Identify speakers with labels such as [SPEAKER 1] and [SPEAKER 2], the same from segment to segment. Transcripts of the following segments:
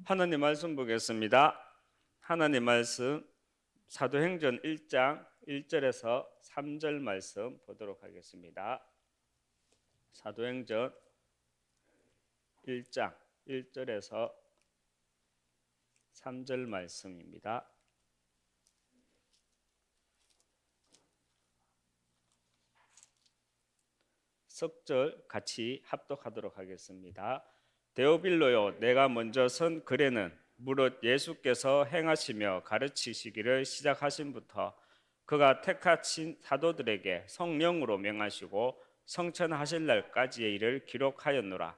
[SPEAKER 1] 하나님 말씀 보겠습니다. 하나님 말씀 사도행전 1장 1절에서 3절 말씀 보도록 하겠습니다. 사도행전 1장 1절에서 3절 말씀입니다. 석절 같이 합독하도록 하겠습니다. 데오빌로요, 내가 먼저 선 글에는 무릇 예수께서 행하시며 가르치시기를 시작하신부터 그가 택하신 사도들에게 성령으로 명하시고 성천하실 날까지의 일을 기록하였노라.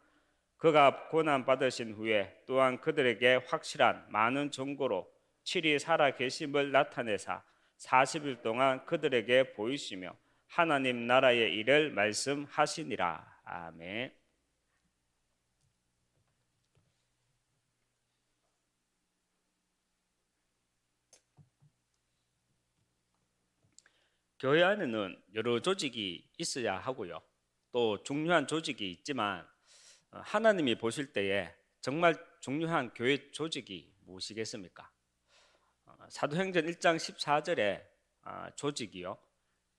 [SPEAKER 1] 그가 고난 받으신 후에 또한 그들에게 확실한 많은 증거로 칠이 살아 계심을 나타내사 40일 동안 그들에게 보이시며 하나님 나라의 일을 말씀하시니라. 아멘. 교회 안에는 여러 조직이 있어야 하고요. 또 중요한 조직이 있지만 하나님이 보실 때에 정말 중요한 교회 조직이 무엇이겠습니까? 사도행전 1장 14절에 조직이요.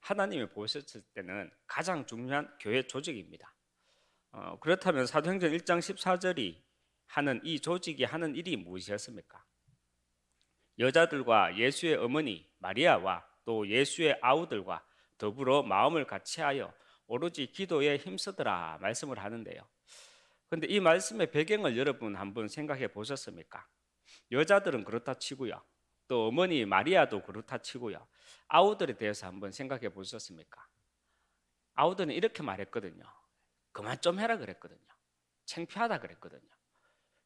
[SPEAKER 1] 하나님이 보셨을 때는 가장 중요한 교회 조직입니다. 그렇다면 사도행전 1장 14절이 하는 이 조직이 하는 일이 무엇이었습니까? 여자들과 예수의 어머니 마리아와 또 예수의 아우들과 더불어 마음을 같이하여 오로지 기도에 힘쓰더라 말씀을 하는데요. 그런데 이 말씀의 배경을 여러분 한번 생각해 보셨습니까? 여자들은 그렇다 치고요. 또 어머니 마리아도 그렇다 치고요. 아우들에 대해서 한번 생각해 보셨습니까? 아우들은 이렇게 말했거든요. 그만 좀 해라 그랬거든요. 창피하다 그랬거든요.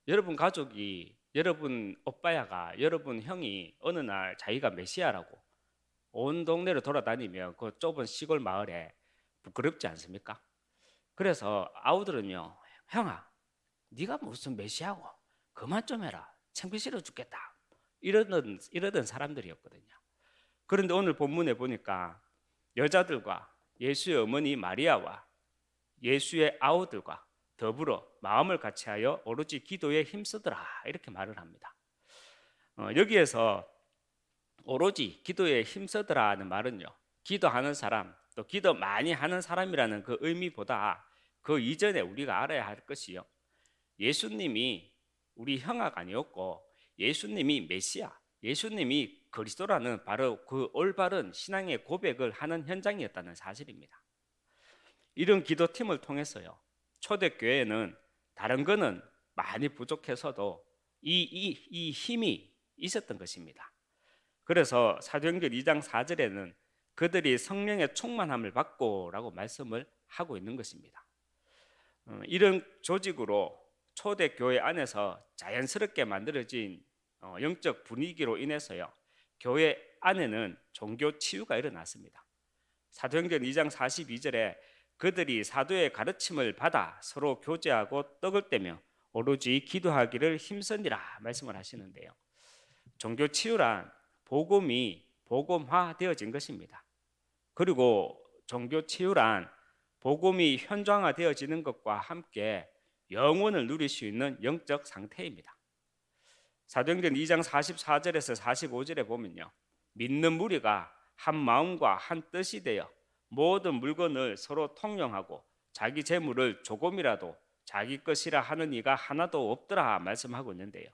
[SPEAKER 1] 여러분 가족이, 여러분 오빠야가, 여러분 형이 어느 날 자기가 메시아라고 온 동네를 돌아다니면 그 좁은 시골 마을에 부끄럽지 않습니까? 그래서 아우들은요, 형아, 네가 무슨 메시아고 그만 좀 해라, 창피 싫어 죽겠다, 이러던 사람들이었거든요. 그런데 오늘 본문에 보니까 여자들과 예수의 어머니 마리아와 예수의 아우들과 더불어 마음을 같이하여 오로지 기도에 힘쓰더라 이렇게 말을 합니다. 여기에서 오로지 기도에 힘쓰더라는 말은요, 기도하는 사람, 또 기도 많이 하는 사람이라는 그 의미보다 그 이전에 우리가 알아야 할 것이요, 예수님이 우리 형아가 아니었고 예수님이 메시아, 예수님이 그리스도라는 바로 그 올바른 신앙의 고백을 하는 현장이었다는 사실입니다. 이런 기도팀을 통해서요, 초대교회는 다른 거는 많이 부족해서도 이 힘이 있었던 것입니다. 그래서 사도행전 2장 4절에는 그들이 성령의 충만함을 받고 라고 말씀을 하고 있는 것입니다. 이런 조직으로 초대교회 안에서 자연스럽게 만들어진 영적 분위기로 인해서요, 교회 안에는 종교 치유가 일어났습니다. 사도행전 2장 42절에 그들이 사도의 가르침을 받아 서로 교제하고 떡을 떼며 오로지 기도하기를 힘쓰니라 말씀을 하시는데요, 종교 치유란 복음이 복음화되어진 것입니다. 그리고 종교 치유란 복음이 현장화되어지는 것과 함께 영원을 누릴 수 있는 영적 상태입니다. 사도행전 2장 44절에서 45절에 보면요, 믿는 무리가 한 마음과 한 뜻이 되어 모든 물건을 서로 통용하고 자기 재물을 조금이라도 자기 것이라 하는 이가 하나도 없더라 말씀하고 있는데요,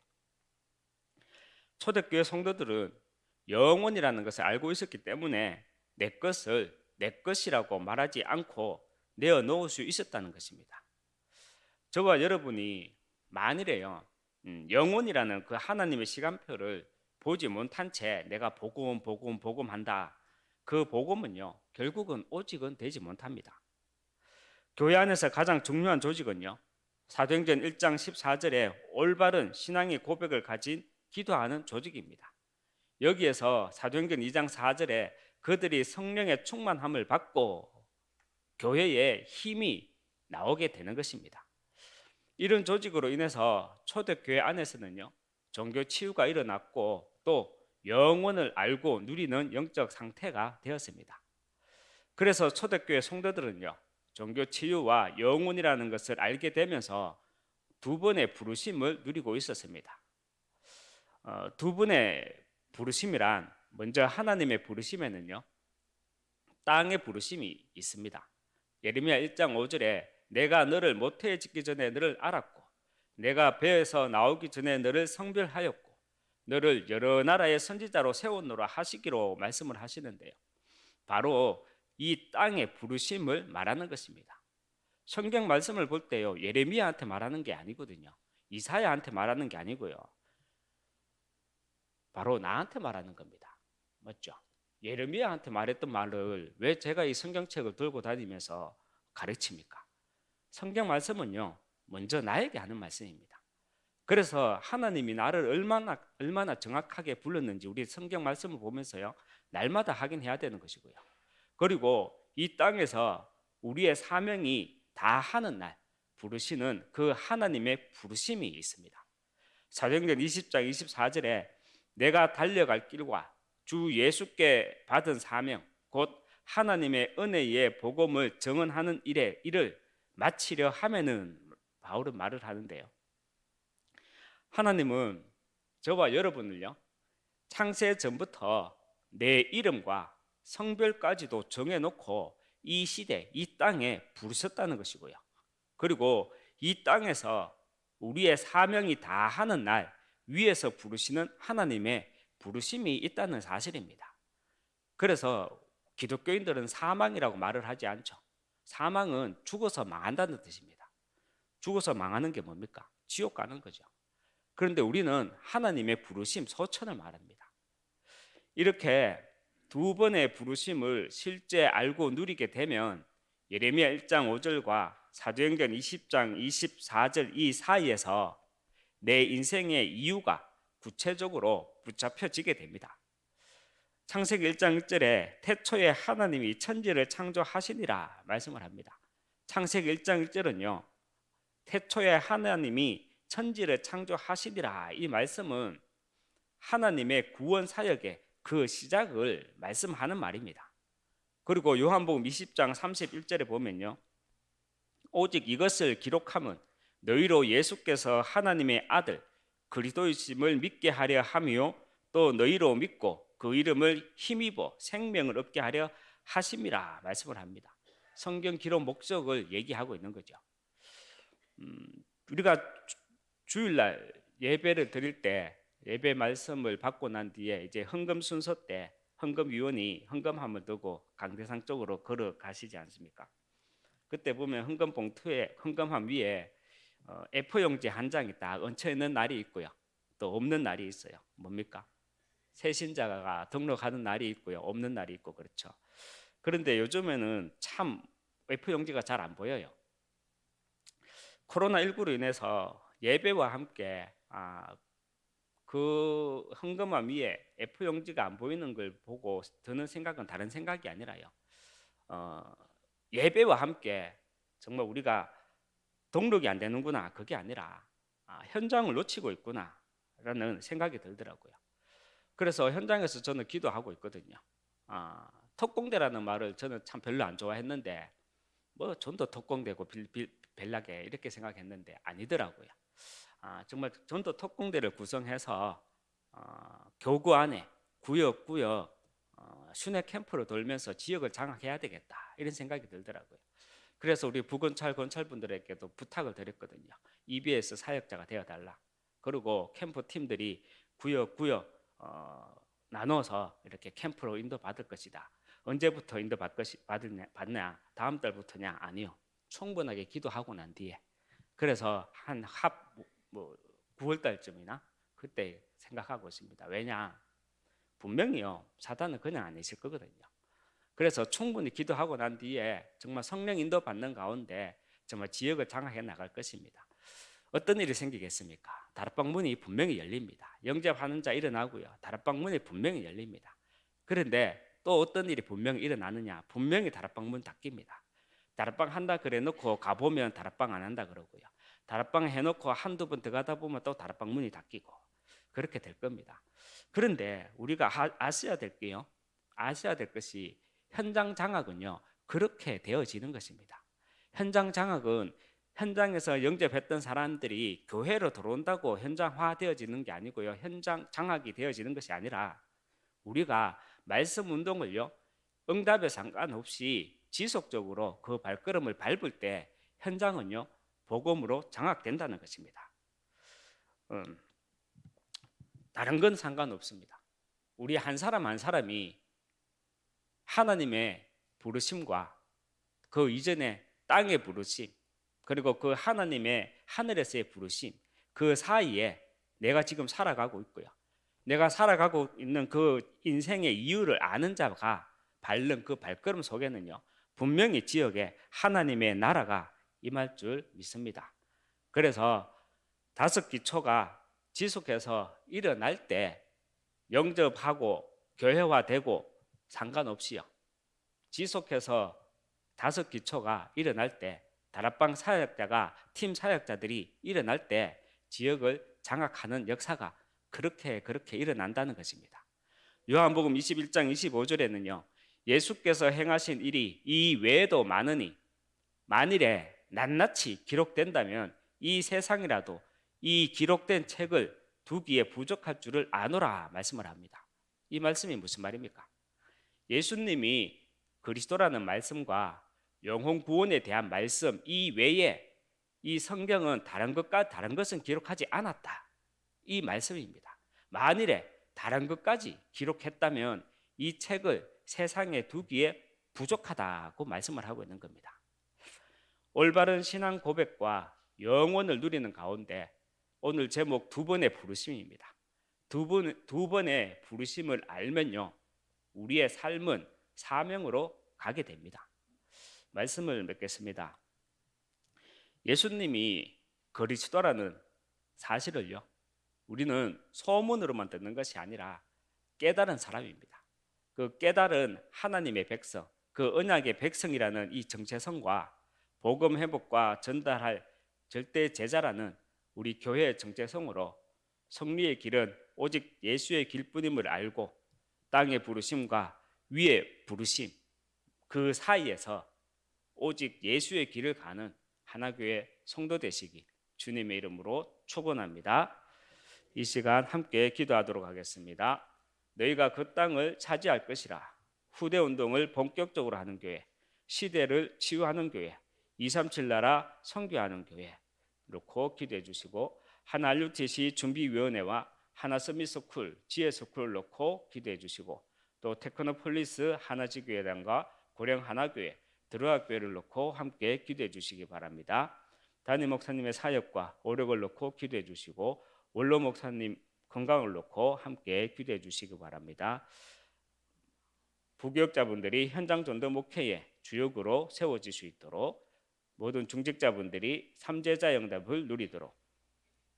[SPEAKER 1] 초대교회 성도들은 영혼이라는 것을 알고 있었기 때문에 내 것을 내 것이라고 말하지 않고 내어 놓을 수 있었다는 것입니다. 저와 여러분이 만일에요, 영혼이라는 그 하나님의 시간표를 보지 못한 채 내가 복음 한다, 그 복음은요 결국은 오직은 되지 못합니다. 교회 안에서 가장 중요한 조직은요, 사도행전 1장 14절에 올바른 신앙의 고백을 가진 기도하는 조직입니다. 여기에서 사도행전 2장 4절에 그들이 성령의 충만함을 받고 교회에 힘이 나오게 되는 것입니다. 이런 조직으로 인해서 초대교회 안에서는요, 종교 치유가 일어났고 또 영원을 알고 누리는 영적 상태가 되었습니다. 그래서 초대교회 성도들은요, 종교 치유와 영원이라는 것을 알게 되면서 두 번의 부르심을 누리고 있었습니다. 두 분의 부르심이란, 먼저 하나님의 부르심에는요, 땅의 부르심이 있습니다. 예레미야 1장 5절에 내가 너를 모태에 짓기 전에 너를 알았고 내가 배에서 나오기 전에 너를 성별하였고 너를 여러 나라의 선지자로 세웠노라 하시기로 말씀을 하시는데요. 바로 이 땅의 부르심을 말하는 것입니다. 성경 말씀을 볼 때요, 예레미야한테 말하는 게 아니거든요. 이사야한테 말하는 게 아니고요. 바로 나한테 말하는 겁니다. 맞죠? 예레미야한테 말했던 말을 왜 제가 이 성경책을 들고 다니면서 가르칩니까? 성경 말씀은요, 먼저 나에게 하는 말씀입니다. 그래서 하나님이 나를 얼마나 정확하게 불렀는지 우리 성경 말씀을 보면서요, 날마다 확인해야 되는 것이고요. 그리고 이 땅에서 우리의 사명이 다 하는 날 부르시는 그 하나님의 부르심이 있습니다. 사도행전 20장 24절에 내가 달려갈 길과 주 예수께 받은 사명 곧 하나님의 은혜의 복음을 증언하는 일을 마치려 하면은, 바울은 말을 하는데요, 하나님은 저와 여러분을요, 창세 전부터 내 이름과 성별까지도 정해놓고 이 시대, 이 땅에 부르셨다는 것이고요. 그리고 이 땅에서 우리의 사명이 다 하는 날 위에서 부르시는 하나님의 부르심이 있다는 사실입니다. 그래서 기독교인들은 사망이라고 말을 하지 않죠. 사망은 죽어서 망한다는 뜻입니다. 죽어서 망하는 게 뭡니까? 지옥 가는 거죠. 그런데 우리는 하나님의 부르심, 소천을 말합니다. 이렇게 두 번의 부르심을 실제 알고 누리게 되면 예레미야 1장 5절과 사도행전 20장 24절 이 사이에서 내 인생의 이유가 구체적으로 붙잡혀지게 됩니다. 창세기 1장 1절에 태초에 하나님이 천지를 창조하시니라 말씀을 합니다. 창세기 1장 1절은요, 태초에 하나님이 천지를 창조하시니라, 이 말씀은 하나님의 구원 사역의 그 시작을 말씀하는 말입니다. 그리고 요한복음 20장 31절에 보면요, 오직 이것을 기록함은 너희로 예수께서 하나님의 아들 그리스도이심을 믿게 하려 함이요 또 너희로 믿고 그 이름을 힘입어 생명을 얻게 하려 하심이라 말씀을 합니다. 성경 기록 목적을 얘기하고 있는 거죠. 우리가 주일날 예배를 드릴 때 예배 말씀을 받고 난 뒤에 이제 헌금 순서 때 헌금위원이 헌금함을 두고 강대상 쪽으로 걸어가시지 않습니까? 그때 보면 헌금 봉투에 헌금함 위에 A4 용지 한 장이 딱 얹혀 있는 날이 있고요, 또 없는 날이 있어요. 뭡니까? 새신자가 등록하는 날이 있고요, 없는 날이 있고, 그렇죠. 그런데 요즘에는 참 A4 용지가 잘 안 보여요. 코로나19로 인해서 예배와 함께 그 헌금함 위에 A4 용지가 안 보이는 걸 보고 드는 생각은 다른 생각이 아니라요, 예배와 함께 정말 우리가 등록이 안 되는구나, 그게 아니라 현장을 놓치고 있구나 라는 생각이 들더라고요. 그래서 현장에서 저는 기도하고 있거든요. 특공대라는 말을 저는 참 별로 안 좋아했는데 뭐 전도 특공대고 별나게 이렇게 생각했는데 아니더라고요. 정말 전도 특공대를 구성해서 교구 안에 구역구역 순회 캠프로 돌면서 지역을 장악해야 되겠다, 이런 생각이 들더라고요. 그래서 우리 부건찰 건찰분들에게도 부탁을 드렸거든요. EBS 사역자가 되어달라. 그리고 캠프 팀들이 구역구역 나눠서 이렇게 캠프로 인도받을 것이다. 언제부터 받냐? 다음 달부터냐? 아니요. 충분하게 기도하고 난 뒤에. 그래서 한 9월 달쯤이나 그때 생각하고 있습니다. 왜냐? 분명히요, 사단은 그냥 안 있을 거거든요. 그래서 충분히 기도하고 난 뒤에 정말 성령 인도 받는 가운데 정말 지역을 장악해 나갈 것입니다. 어떤 일이 생기겠습니까? 다락방 문이 분명히 열립니다. 영접하는 자 일어나고요, 다락방 문이 분명히 열립니다. 그런데 또 어떤 일이 분명히 일어나느냐? 분명히 다락방 문 닫힙니다. 다락방 한다 그래 놓고 가보면 다락방 안 한다 그러고요, 다락방 해놓고 한두 번 들어가다 보면 또 다락방 문이 닫히고, 그렇게 될 겁니다. 그런데 우리가 아셔야 될 것이 현장 장악은요, 그렇게 되어지는 것입니다. 현장 장악은 현장에서 영접했던 사람들이 교회로 들어온다고 현장화되어지는 게 아니고요. 현장 장악이 되어지는 것이 아니라 우리가 말씀 운동을요. 응답에 상관없이 지속적으로 그 발걸음을 밟을 때 현장은요. 복음으로 장악된다는 것입니다. 다른 건 상관없습니다. 우리 한 사람 한 사람이 하나님의 부르심과 그 이전에 땅의 부르심, 그리고 그 하나님의 하늘에서의 부르심, 그 사이에 내가 지금 살아가고 있고요. 내가 살아가고 있는 그 인생의 이유를 아는 자가 밟는 그 발걸음 속에는요, 분명히 지역에 하나님의 나라가 임할 줄 믿습니다. 그래서 다섯 기초가 지속해서 일어날 때 영접하고 교회화되고 상관없이요. 지속해서 다섯 기초가 일어날 때 다락방 사역자가 팀 사역자들이 일어날 때 지역을 장악하는 역사가 그렇게 일어난다는 것입니다. 요한복음 21장 25절에는요. 예수께서 행하신 일이 이 외에도 많으니 만일에 낱낱이 기록된다면 이 세상이라도 이 기록된 책을 두기에 부족할 줄을 아노라 말씀을 합니다. 이 말씀이 무슨 말입니까? 예수님이 그리스도라는 말씀과 영혼 구원에 대한 말씀 이 외에 이 성경은 다른 것은 기록하지 않았다. 이 말씀입니다. 만일에 다른 것까지 기록했다면 이 책을 세상에 두기에 부족하다고 말씀을 하고 있는 겁니다. 올바른 신앙 고백과 영원을 누리는 가운데 오늘 제목 두 번의 부르심입니다. 두 번의 부르심을 알면요. 우리의 삶은 사명으로 가게 됩니다. 말씀을 맺겠습니다. 예수님이 그리스도라는 사실을요. 우리는 소문으로만 듣는 것이 아니라 깨달은 사람입니다. 그 깨달은 하나님의 백성, 그 언약의 백성이라는 이 정체성과 복음 회복과 전달할 절대 제자라는 우리 교회의 정체성으로 승리의 길은 오직 예수의 길뿐임을 알고 땅의 부르심과 위의 부르심 그 사이에서 오직 예수의 길을 가는 하나교회 성도 되시기 주님의 이름으로 축원합니다. 이 시간 함께 기도하도록 하겠습니다. 너희가 그 땅을 차지할 것이라. 후대 운동을 본격적으로 하는 교회, 시대를 치유하는 교회, 237 나라 선교하는 교회 놓고 기도해 주시고 하나 RUTC 준비위원회와 하나 서밋스쿨, 지혜스쿨을 놓고 기도해 주시고 또 테크노폴리스 하나지교회당과 고령 하나교회, 드루아교회를 놓고 함께 기도해 주시기 바랍니다. 담임 목사님의 사역과 오력을 놓고 기도해 주시고 원로 목사님 건강을 놓고 함께 기도해 주시기 바랍니다. 부교역자분들이 현장 전도 목회의 주역으로 세워질 수 있도록 모든 중직자분들이 삼제자 응답을 누리도록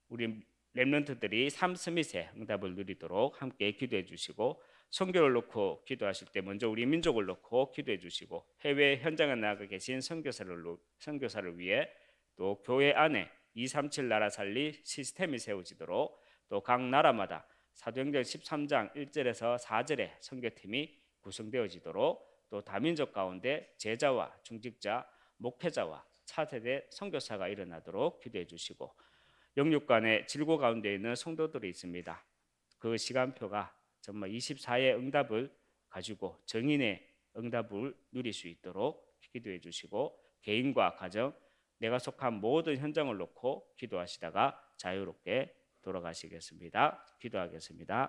[SPEAKER 1] 우리 렘넌트들이 삼스밋의 응답을 누리도록 함께 기도해 주시고 선교를 놓고 기도하실 때 먼저 우리 민족을 놓고 기도해 주시고 해외 현장에 나가 계신 선교사를 위해 또 교회 안에 237 나라 살리 시스템이 세워지도록 또 각 나라마다 사도행전 13장 1절에서 4절의 선교팀이 구성되어지도록 또 다민족 가운데 제자와 중직자, 목회자와 차세대 선교사가 일어나도록 기도해 주시고 영육간의 질고 가운데 있는 성도들이 있습니다. 그 시간표가 정말 24의 응답을 가지고 정인의 응답을 누릴 수 있도록 기도해 주시고 개인과 가정, 내가 속한 모든 현장을 놓고 기도하시다가 자유롭게 돌아가시겠습니다. 기도하겠습니다.